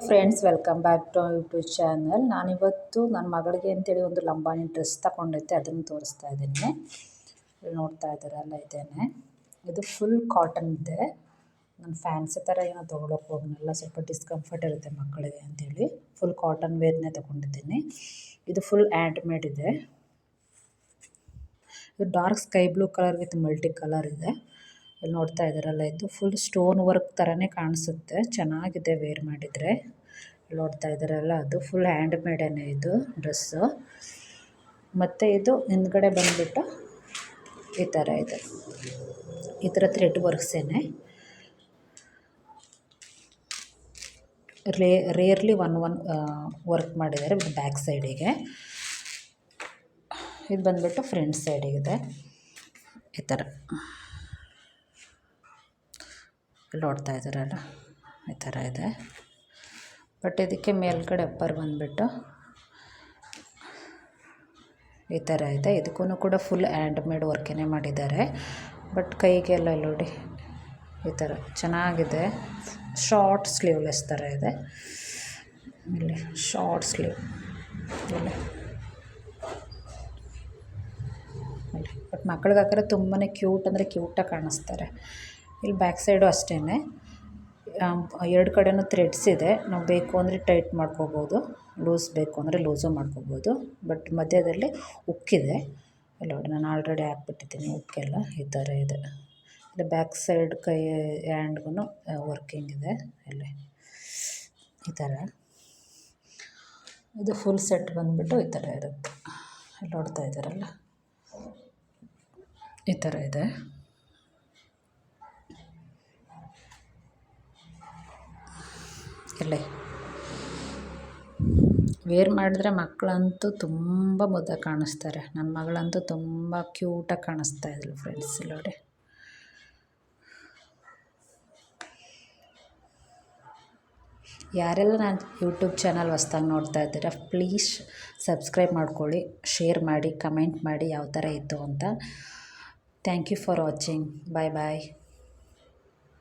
Friends, welcome back to YouTube channel. ನಾನಿವತ್ತು ನನ್ನ ಮಗಳಿಗೆ ಅಂತೇಳಿ ಒಂದು ಲಂಬಾಣಿ ಡ್ರೆಸ್ ತಗೊಂಡೈತೆ, ಅದನ್ನು ತೋರಿಸ್ತಾ ಇದ್ದೀನಿ. ನೋಡ್ತಾ ಇದ್ದಾರಲ್ಲ, ಇದೇನೆ. ಇದು ಫುಲ್ ಕಾಟನ್ ಇದೆ. ನಾನು ಫ್ಯಾನ್ಸಿ ಥರ ಏನೋ ತೊಗೊಳಕ್ಕೆ ಹೋಗಲ್ಲ, ಸ್ವಲ್ಪ ಡಿಸ್ಕಂಫರ್ಟ್ ಇರುತ್ತೆ ಮಕ್ಕಳಿಗೆ ಅಂತೇಳಿ ಫುಲ್ ಕಾಟನ್ ವೇರ್ನೇ ತೊಗೊಂಡಿದ್ದೀನಿ. ಇದು ಫುಲ್ ಹ್ಯಾಂಡ್ ಮೇಡ್ ಇದೆ. ಇದು dark sky blue colour with multi colour ಇದೆ. ಇಲ್ಲಿ ನೋಡ್ತಾ ಇದ್ದಾರಲ್ಲ, ಇದು ಫುಲ್ ಸ್ಟೋನ್ ವರ್ಕ್ ಥರನೇ ಕಾಣಿಸುತ್ತೆ, ಚೆನ್ನಾಗಿದೆ ವೇರ್ ಮಾಡಿದರೆ. ನೋಡ್ತಾ ಇದ್ದಾರಲ್ಲ, ಅದು ಫುಲ್ ಹ್ಯಾಂಡ್ ಮೇಡೇನೆ ಇದು ಡ್ರೆಸ್ಸು. ಮತ್ತು ಇದು ಹಿಂದ್ಗಡೆ ಬಂದುಬಿಟ್ಟು ಈ ಥರ ಇದೆ, ಈ ಥರ ಥ್ರೆಡ್ ವರ್ಕ್ಸೇನೆ. ರೇರ್ಲಿ ಒನ್ ವರ್ಕ್ ಮಾಡಿದ್ದಾರೆ ಬ್ಯಾಕ್ ಸೈಡಿಗೆ. ಇದು ಬಂದುಬಿಟ್ಟು ಫ್ರಂಟ್ ಸೈಡಿಗಿದೆ, ಈ ಥರ. ನೋಡ್ತಾ ಇದ್ದಾರಲ್ಲ, ಈ ಥರ ಇದೆ. ಬಟ್ ಇದಕ್ಕೆ ಮೇಲ್ಗಡೆ ಅಪ್ಪರ್ ಬಂದುಬಿಟ್ಟು ಈ ಥರ ಇದೆ. ಇದಕ್ಕೂ ಕೂಡ ಫುಲ್ ಹ್ಯಾಂಡ್ ಮೇಡ್ ವರ್ಕೇ ಮಾಡಿದ್ದಾರೆ. ಬಟ್ ಕೈಗೆಲ್ಲ ನೋಡಿ ಈ ಥರ ಚೆನ್ನಾಗಿದೆ. ಶಾರ್ಟ್ ಸ್ಲೀವ್ಲೆಸ್ ಥರ ಇದೆ. ಇಲ್ಲಿ ಶಾರ್ಟ್ ಸ್ಲೀವ್ ಇಲ್ಲಿ. ಬಟ್ ಮಕ್ಕಳಿಗೆ ಹಾಕಿದ್ರೆ ತುಂಬಾ ಕ್ಯೂಟ್ ಅಂದರೆ ಕ್ಯೂಟಾಗಿ ಕಾಣಿಸ್ತಾರೆ. ಇಲ್ಲಿ ಬ್ಯಾಕ್ ಸೈಡು ಅಷ್ಟೇ, ಎರಡು ಕಡೆಯೂ ಥ್ರೆಡ್ಸ್ ಇದೆ. ನಾವು ಬೇಕು ಅಂದರೆ ಟೈಟ್ ಮಾಡ್ಕೋಬೋದು, ಲೂಸ್ ಬೇಕು ಅಂದರೆ ಲೂಸು ಮಾಡ್ಕೋಬೋದು. ಬಟ್ ಮಧ್ಯದಲ್ಲಿ ಉಕ್ಕಿದೆ. ಇಲ್ಲಿ ನೋಡಿ, ನಾನು ಆಲ್ರೆಡಿ ಹಾಕ್ಬಿಟ್ಟಿದ್ದೀನಿ ಉಕ್ಕೆಲ್ಲ. ಈ ಥರ ಇದೆ. ಇಲ್ಲಿ ಬ್ಯಾಕ್ ಸೈಡ್ ಕೈ ಹ್ಯಾಂಡ್ಗೂ ವರ್ಕಿಂಗ್ ಇದೆ. ಇಲ್ಲಿ ಈ ಥರ. ಇದು ಫುಲ್ ಸೆಟ್ ಬಂದುಬಿಟ್ಟು ಈ ಥರ ಇರುತ್ತೆ. ಇಲ್ಲಿ ನೋಡ್ತಾ ಇದ್ದಾರಲ್ಲ, ಈ ಥರ ಇದೆ. ಇಲ್ಲಿ ವೇರ್ ಮಾಡಿದ್ರೆ ಮಕ್ಕಳಂತೂ ತುಂಬ ಮುದ್ದಾಗಿ ಕಾಣಿಸ್ತಾರೆ. ನನ್ನ ಮಗಳಂತೂ ತುಂಬ ಕ್ಯೂಟಾಗಿ ಕಾಣಿಸ್ತಾ ಇದ್ಳು ಫ್ರೆಂಡ್ಸ್. ಇಲ್ಲಿ ನೋಡಿ, ಯಾರೆಲ್ಲ ನಾನು ಯೂಟ್ಯೂಬ್ ಚಾನಲ್ ಹೊಸ್ದಾಗಿ ನೋಡ್ತಾ ಇದ್ದೀರಾ, ಪ್ಲೀಸ್ ಸಬ್ಸ್ಕ್ರೈಬ್ ಮಾಡ್ಕೊಳ್ಳಿ, ಶೇರ್ ಮಾಡಿ, ಕಮೆಂಟ್ ಮಾಡಿ ಯಾವ ಥರ ಇತ್ತು ಅಂತ. Thank you for watching. Bye bye.